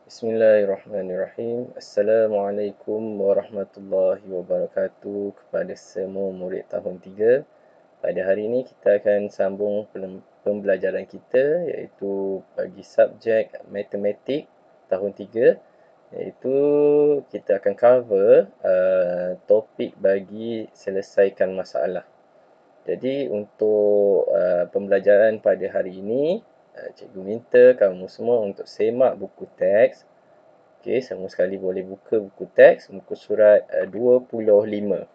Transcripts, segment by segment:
Bismillahirrahmanirrahim. Assalamualaikum warahmatullahi wabarakatuh kepada semua murid tahun 3. Pada hari ini kita akan sambung pembelajaran kita iaitu bagi subjek matematik tahun 3, iaitu kita akan cover topik bagi selesaikan masalah. Jadi untuk pembelajaran pada hari ini, cikgu minta kamu semua untuk semak buku teks. Okey, semua sekali boleh buka buku teks, muka surat 25.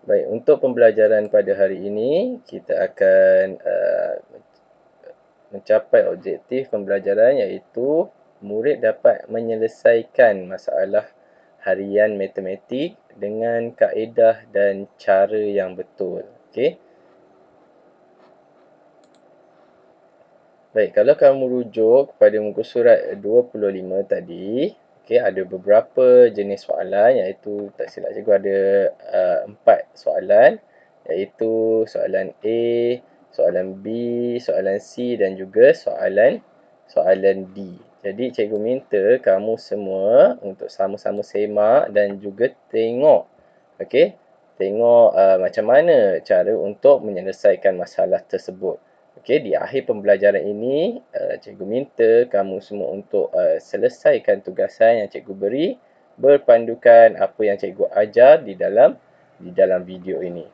Baik, untuk pembelajaran pada hari ini, kita akan mencapai objektif pembelajaran iaitu murid dapat menyelesaikan masalah harian matematik dengan kaedah dan cara yang betul. Okey. Baik, kalau kamu rujuk kepada muka surat 25 tadi, okey, ada beberapa jenis soalan iaitu tak silap cikgu ada 4 soalan iaitu soalan A, soalan B, soalan C dan juga soalan D. Jadi cikgu minta kamu semua untuk sama-sama semak dan juga tengok, okey, tengok macam mana cara untuk menyelesaikan masalah tersebut. Okey, di akhir pembelajaran ini, cikgu minta kamu semua untuk selesaikan tugasan yang cikgu beri berpandukan apa yang cikgu ajar di dalam video ini.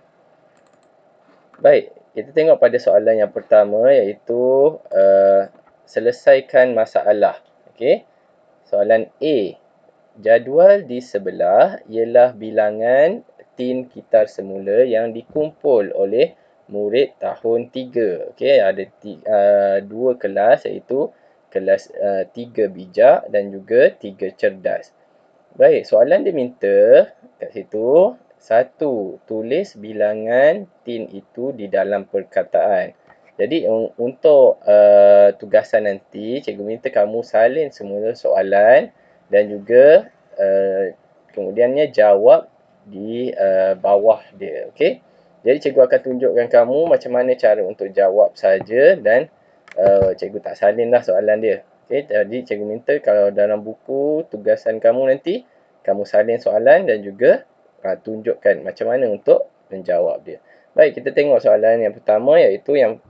Baik, kita tengok pada soalan yang pertama iaitu selesaikan masalah. Okey. Soalan A. Jadual di sebelah ialah bilangan tin kitar semula yang dikumpul oleh murid tahun 3. Okey, ada dua kelas iaitu kelas 3 bijak dan juga 3 cerdas. Baik, soalan dia minta kat situ, 1. Tulis bilangan tin itu di dalam perkataan. Jadi untuk tugasan nanti, cikgu minta kamu salin semula soalan dan juga kemudiannya jawab di bawah dia. Okey. Jadi cikgu akan tunjukkan kamu macam mana cara untuk jawab saja dan cikgu tak salinlah soalan dia. Okey, jadi cikgu minta kalau dalam buku tugasan kamu nanti, kamu salin soalan dan juga tunjukkan macam mana untuk menjawab dia. Baik, kita tengok soalan yang pertama iaitu yang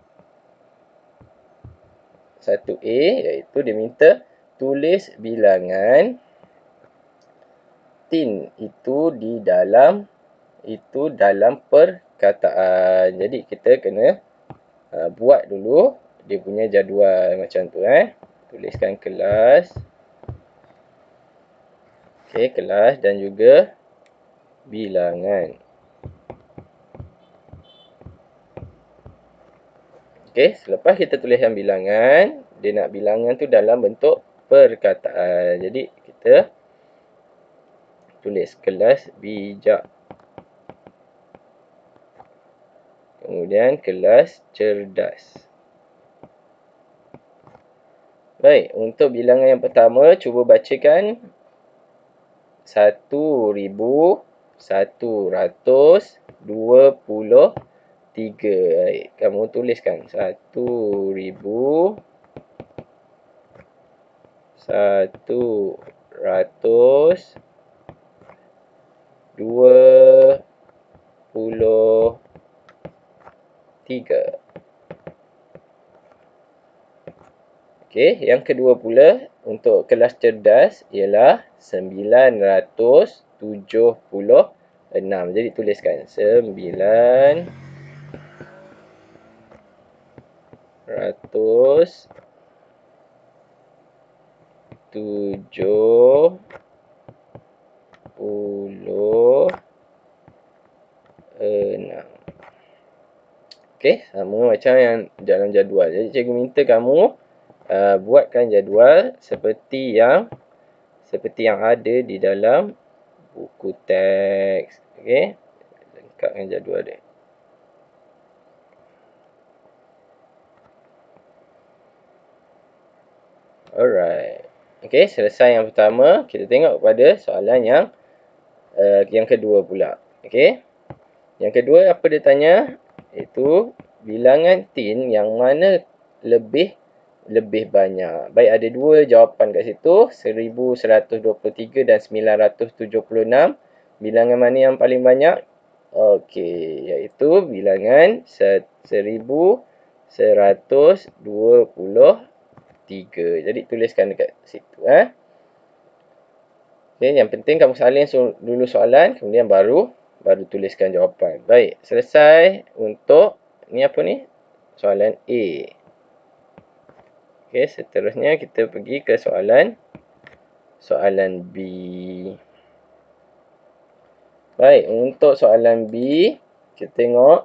1A, iaitu dia minta tulis bilangan tin itu dalam perkataan. Jadi kita kena buat dulu dia punya jadual macam tu Tuliskan kelas. Okey, kelas dan juga bilangan. Okey, selepas kita tuliskan bilangan, dia nak bilangan tu dalam bentuk perkataan. Jadi kita tulis kelas bijak. Kemudian kelas cerdas. Baik, untuk bilangan yang pertama, cuba bacakan 1123. Baik, kamu tuliskan 1123. Okey, yang kedua pula untuk kelas cerdas ialah 976. Jadi tuliskan 976. Okey, sama macam yang dalam jadual. Jadi cikgu minta kamu buatkan jadual seperti yang ada di dalam buku teks. Okey, lengkapkan jadual dia. Alright. Okey, selesai yang pertama. Kita tengok pada soalan yang kedua pula. Okey. Yang kedua apa dia tanya? Itu bilangan tin yang mana lebih banyak. Baik, ada dua jawapan kat situ, 1123 dan 976. Bilangan mana yang paling banyak? Okey, iaitu bilangan 1123. Jadi tuliskan dekat situ. Okay, yang penting kamu salin dulu soalan, kemudian baru tuliskan jawapan. Baik, selesai untuk ni apa ni? Soalan A. Okey, seterusnya kita pergi ke soalan B. Baik, untuk soalan B, kita tengok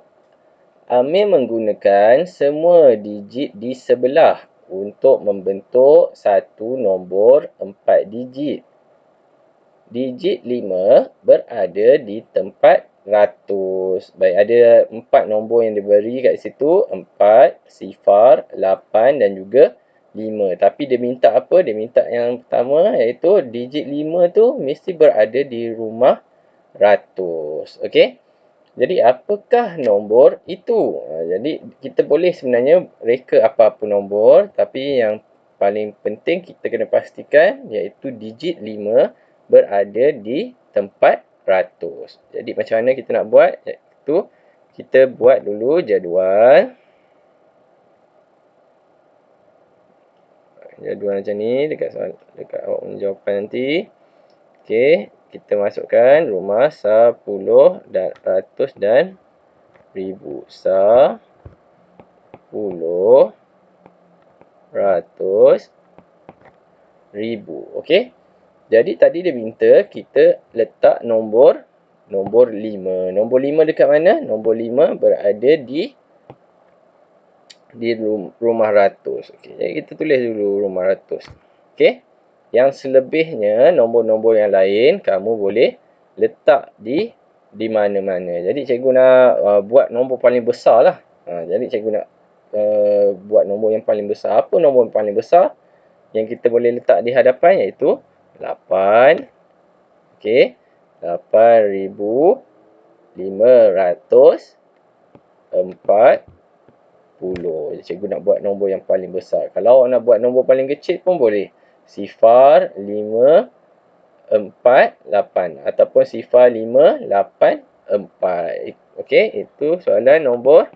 Amir menggunakan semua digit di sebelah untuk membentuk satu nombor 4 digit. Digit 5 berada di tempat ratus. Baik, ada 4 nombor yang diberi kat situ. 4, sifar, 8 dan juga 5. Tapi dia minta apa? Dia minta yang pertama iaitu digit 5 tu mesti berada di rumah ratus. Okey? Jadi apakah nombor itu? Jadi kita boleh sebenarnya reka apa-apa nombor, tapi yang paling penting kita kena pastikan iaitu digit 5 berada di tempat ratus. Jadi macam mana kita nak buat? Iaitu kita buat dulu jadual. Jadual macam ni dekat awak punya jawapan nanti. Okey, kita masukkan rumah 10 dan ratus dan ribu. 10, ratus, ribu. Okey. Jadi tadi dia minta kita letak nombor 5. Nombor 5 dekat mana? Nombor 5 berada di rumah ratus. Okey, jadi kita tulis dulu rumah ratus. Okey. Yang selebihnya, nombor-nombor yang lain, kamu boleh letak di mana-mana. Jadi cikgu nak buat nombor paling besar lah. Jadi cikgu nak buat nombor yang paling besar. Apa nombor yang paling besar yang kita boleh letak di hadapan? Iaitu 8. Okey. 8,540. Cikgu nak buat nombor yang paling besar. Kalau awak nak buat nombor paling kecil pun boleh. Sifar 5, 4, 8. Ataupun sifar 5, 8, 4. Okey, itu soalan nombor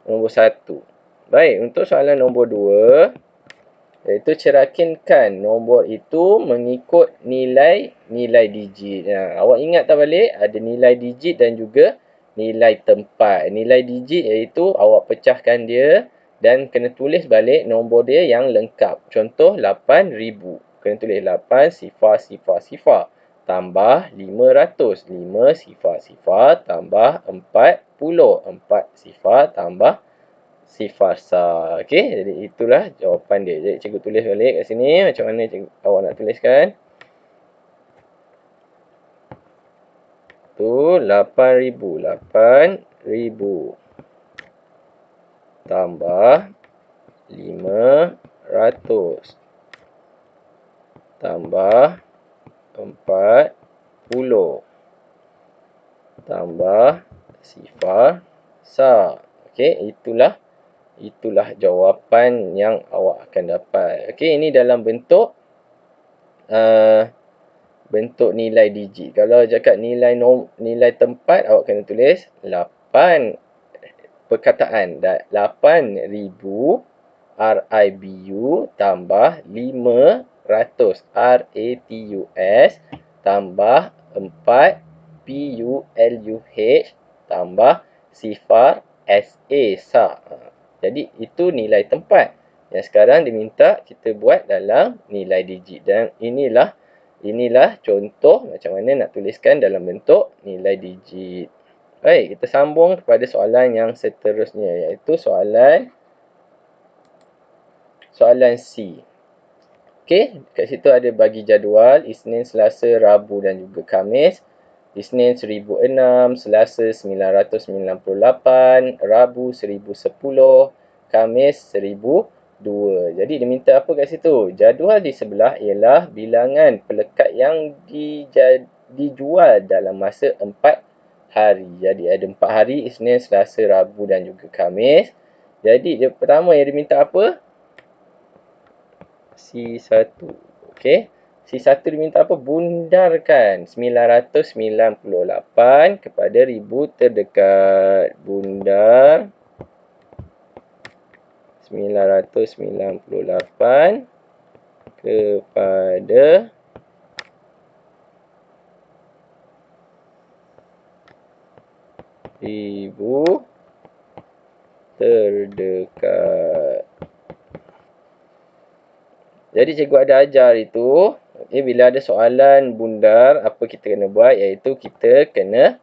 1. Baik, untuk soalan nombor 2, iaitu cerakinkan nombor itu mengikut nilai digit. Awak ingat tak balik? Ada nilai digit dan juga nilai tempat. Nilai digit iaitu awak pecahkan dia dan kena tulis balik nombor dia yang lengkap. Contoh 8,000. Kena tulis 8 sifar sifar sifar tambah 500. 5 sifar sifar tambah 40. 4 sifar tambah sifar sah. Okey, jadi itulah jawapan dia. Jadi cikgu tulis balik kat sini macam mana awak nak tuliskan. Tu 8,000. 8,000 tambah 500 tambah 40 tambah sifar sah. Okey, itulah jawapan yang awak akan dapat. Okey, ini dalam bentuk nilai digit. Kalau cakap nilai tempat, awak kena tulis 8 perkataan. 8,000 RIBU tambah 500 RATUS tambah 4 PULUH tambah sifar SA. Jadi itu nilai tempat. Yang sekarang diminta kita buat dalam nilai digit. Dan inilah contoh macam mana nak tuliskan dalam bentuk nilai digit. Baik, kita sambung kepada soalan yang seterusnya, iaitu soalan C. Okey, kat situ ada bagi jadual Isnin, Selasa, Rabu dan juga Khamis. Isnin 1006, Selasa 998, Rabu 1010, Khamis 1002. Jadi dia minta apa kat situ? Jadual di sebelah ialah bilangan pelekat yang dijual dalam masa 4 hari. Jadi ada 4 hari, Isnin, Selasa, Rabu dan juga Khamis. Jadi dia pertama yang diminta apa? C1. Okey. C1 diminta apa? Bundarkan 998 kepada 1000 terdekat. Bundar 998 kepada 1000 terdekat. Jadi cikgu ada ajar itu, bila ada soalan bundar, apa kita kena buat? Iaitu kita kena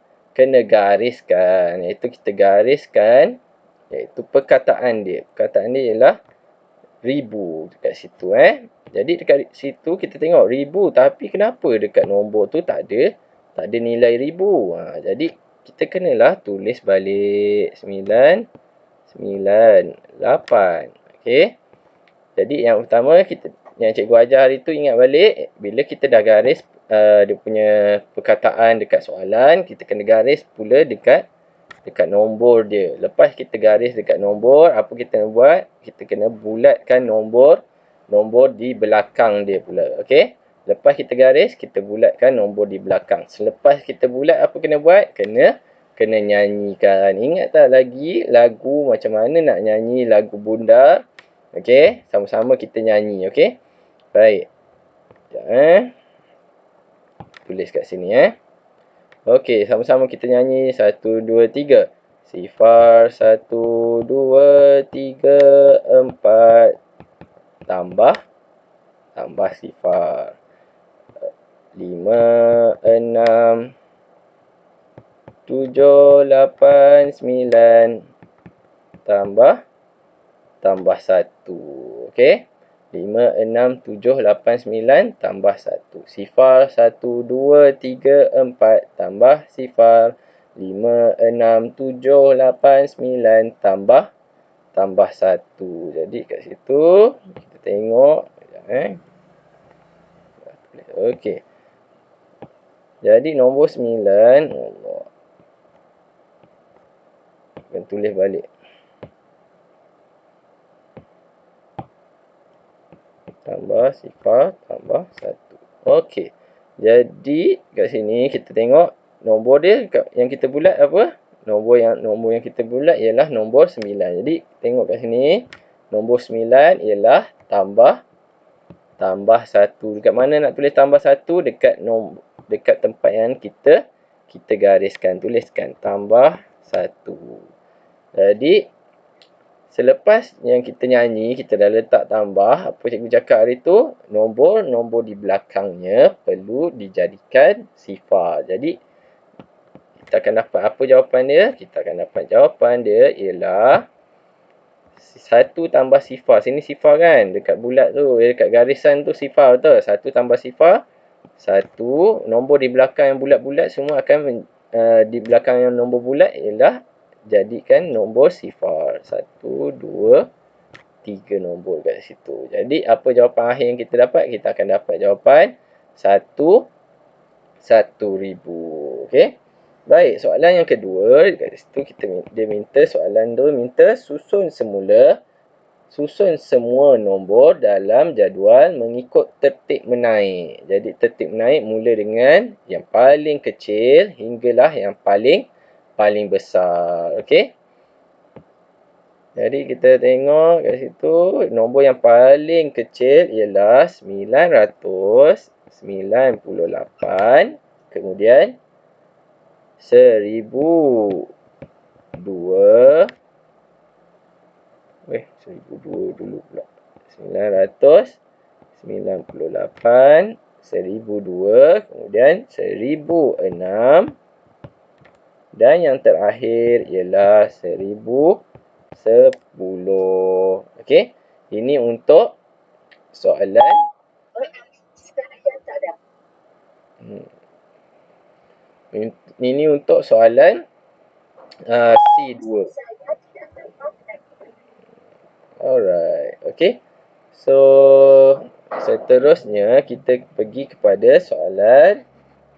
gariskan. Iaitu kita gariskan, iaitu perkataan dia. Perkataan dia ialah ribu dekat situ. Jadi dekat situ kita tengok ribu, tapi kenapa dekat nombor tu tak ada nilai ribu? Jadi kita kenalah tulis balik 998. Okey. Jadi yang pertama yang cikgu ajar hari tu, ingat balik, bila kita dah garis dia punya perkataan dekat soalan, kita kena garis pula dekat nombor dia. Lepas kita garis dekat nombor, apa kita nak buat? Kita kena bulatkan nombor di belakang dia pula. Okey? Lepas kita garis, kita bulatkan nombor di belakang. Selepas kita bulat, apa kena buat? Kena nyanyikan. Ingat tak lagi lagu macam mana nak nyanyi lagu bundar? Okey, sama-sama kita nyanyi, okey? Baik. Sekejap, tulis kat sini, Okey, sama-sama kita nyanyi. 1, 2, 3. Sifar 1, 2, 3, 4. Tambah sifar. 5, 6, 7, 8, 9. Tambah 1. Okey. 5, 6, 7, 8, 9 tambah 1. Sifar 1, 2, 3, 4 tambah sifar. 5, 6, 7, 8, 9 tambah 1. Jadi kat situ kita tengok. Okey. Jadi nombor 9. Allah. Akan tulis balik. Tambah sifar, tambah 1. Okey. Jadi kat sini kita tengok nombor dia yang kita bulat apa? Nombor yang kita bulat ialah nombor 9. Jadi tengok kat sini, nombor 9 ialah tambah 1. Dekat mana nak tulis tambah 1? Dekat tempat yang kita gariskan, tuliskan tambah 1. Jadi selepas yang kita nyanyi, kita dah letak tambah, apa cikgu cakap hari tu, nombor di belakangnya perlu dijadikan sifar. Jadi, kita akan dapat apa jawapan dia? Kita akan dapat jawapan dia ialah 1 tambah sifar. Sini sifar kan? Dekat bulat tu, dekat garisan tu sifar betul? 1 tambah sifar. 1, nombor di belakang yang bulat-bulat semua akan di belakang yang nombor bulat ialah jadikan nombor sifar. 1, 2, 3 nombor kat situ. Jadi apa jawapan akhir yang kita dapat? Kita akan dapat jawapan 1,000. Okey. Baik, soalan yang kedua kat situ dia minta soalan tu minta susun semua nombor dalam jadual mengikut tertib menaik. Jadi tertib menaik mula dengan yang paling kecil hinggalah yang paling besar. Okey. Jadi kita tengok kat situ, nombor yang paling kecil ialah 998, kemudian 1002. 1002 dulu pula. 998, 1002, kemudian 1006 dan yang terakhir ialah 1010. Okey. Ini untuk soalan ini untuk soalan C2. Alright. Okey. So, seterusnya kita pergi kepada soalan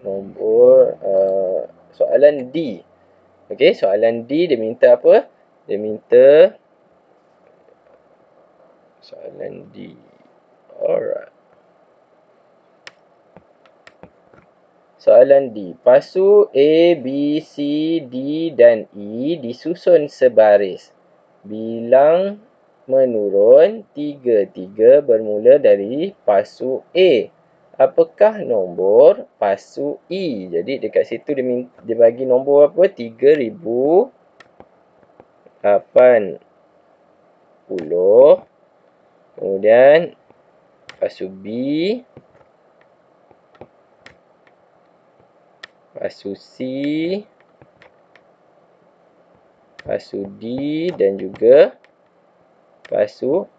nombor soalan D. Okey, soalan D dia minta apa? Dia minta soalan D. Alright. Soalan D. Pasu A, B, C, D dan E disusun sebaris. Bilang menurun 3 bermula dari pasu A. Apakah nombor pasu E? Jadi dekat situ dia bagi nombor apa? 3080. Kemudian pasu B, pasu C, pasu D dan juga pasu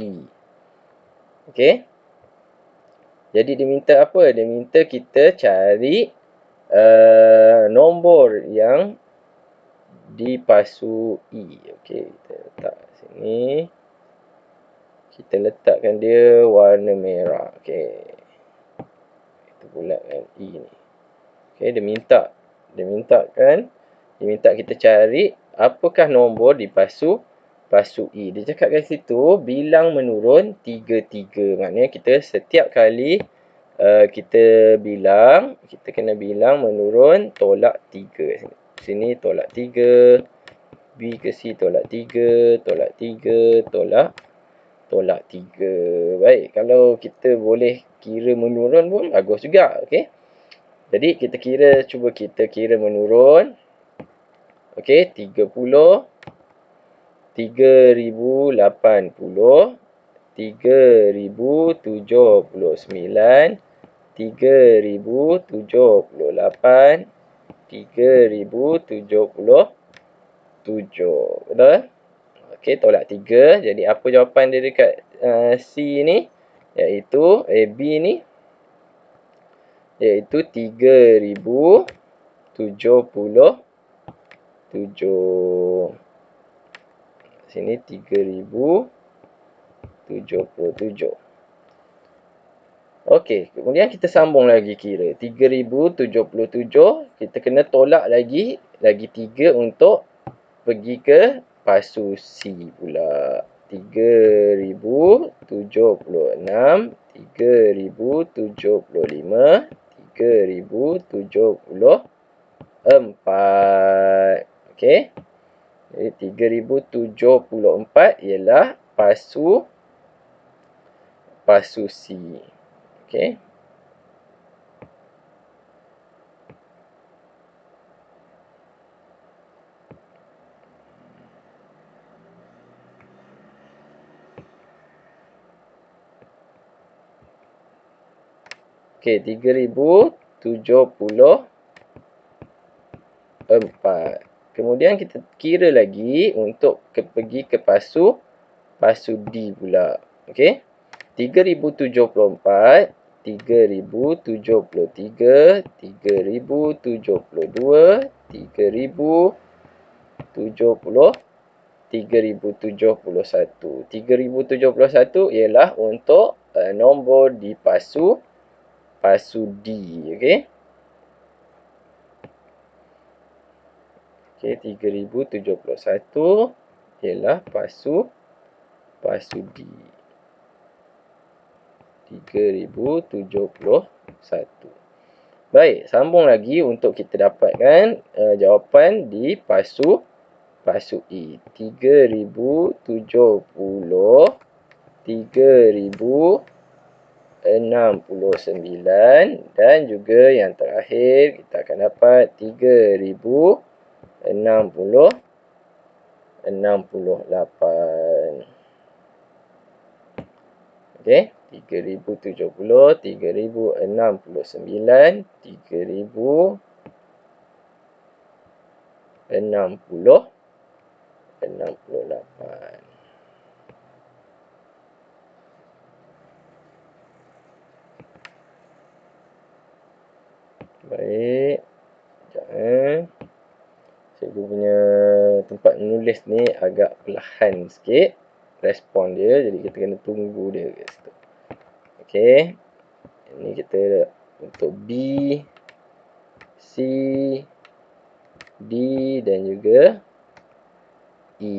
E. Okey. Jadi dia minta apa? Dia minta kita cari nombor yang di pasu E. Okey, kita letak sini. Kita letakkan dia warna merah. Okey. Kita bulatkan E ni. Okey, dia minta kita cari apakah nombor di pasu E. Dia cakap kat situ bilang menurun 3. Maknanya kita setiap kali kita kena bilang menurun tolak 3. Sini tolak 3, B ke C tolak 3, tolak 3, tolak 3. Baik, kalau kita boleh kira menurun pun bagus juga. Okey. Jadi cuba kita kira menurun. Okey, 30, 3080, 3079, 3078, 3077. Betul? Okey, tolak 3. Jadi apa jawapan dia dekat C ni? Iaitu B ni. Iaitu 3077. Sini 3077. Okey, kemudian kita sambung lagi kira. 3077, kita kena tolak lagi 3 untuk pergi ke pasu C pula. 3076, 3075, 3074. Okey. Jadi 3074 ialah pasu C. Okey. Okey, 3074. Kemudian kita kira lagi untuk pergi ke pasu D pula. Okey. 3074, 3073, 3072, 3070, 3071. 3071 ialah untuk nombor di pasu D. Okey. Okey, 3071 ialah pasu D. 3071. Baik, sambung lagi untuk kita dapatkan jawapan di pasu E. 3070, 3069 dan juga yang terakhir kita akan dapat 3068. Okey, 3070, 3069, 3068. Baik. Sekejap. Cikgu punya tempat menulis ni agak perlahan sikit respon dia, jadi kita kena tunggu dia kat situ. Okey. Ini kita untuk B. C, D dan juga E.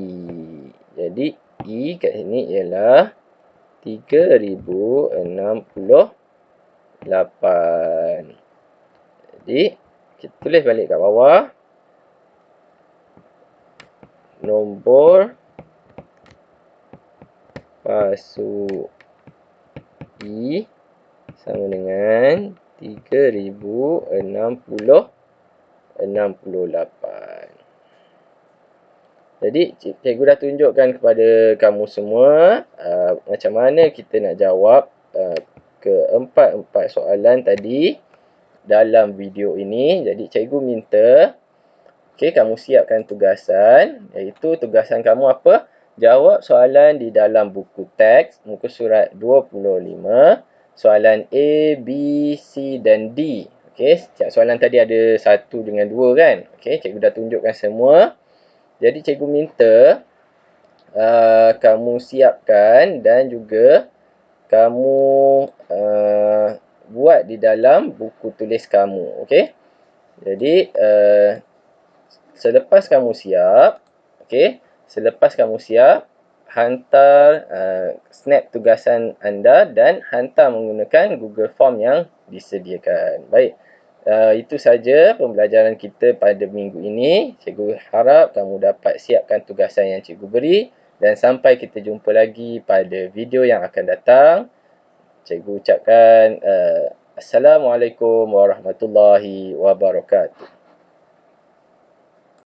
Jadi E kat sini ialah 3068. Jadi kita tulis balik kat bawah. Nombor palsu E sama dengan 3068. Jadi cikgu dah tunjukkan kepada kamu semua macam mana kita nak jawab keempat-empat soalan tadi dalam video ini. Jadi cikgu minta kamu siapkan tugasan, iaitu tugasan kamu apa? Jawab soalan di dalam buku teks muka surat 25, soalan A, B, C dan D. Setiap soalan tadi ada 1 dengan 2 kan? Cikgu dah tunjukkan semua. Jadi cikgu minta kamu siapkan dan juga kamu buat di dalam buku tulis kamu. Jadi selepas kamu siap, hantar snap tugasan anda dan hantar menggunakan Google Form yang disediakan. Baik. Itu saja pembelajaran kita pada minggu ini. Cikgu harap kamu dapat siapkan tugasan yang cikgu beri. Dan sampai kita jumpa lagi pada video yang akan datang. Cikgu ucapkan Assalamualaikum warahmatullahi wabarakatuh.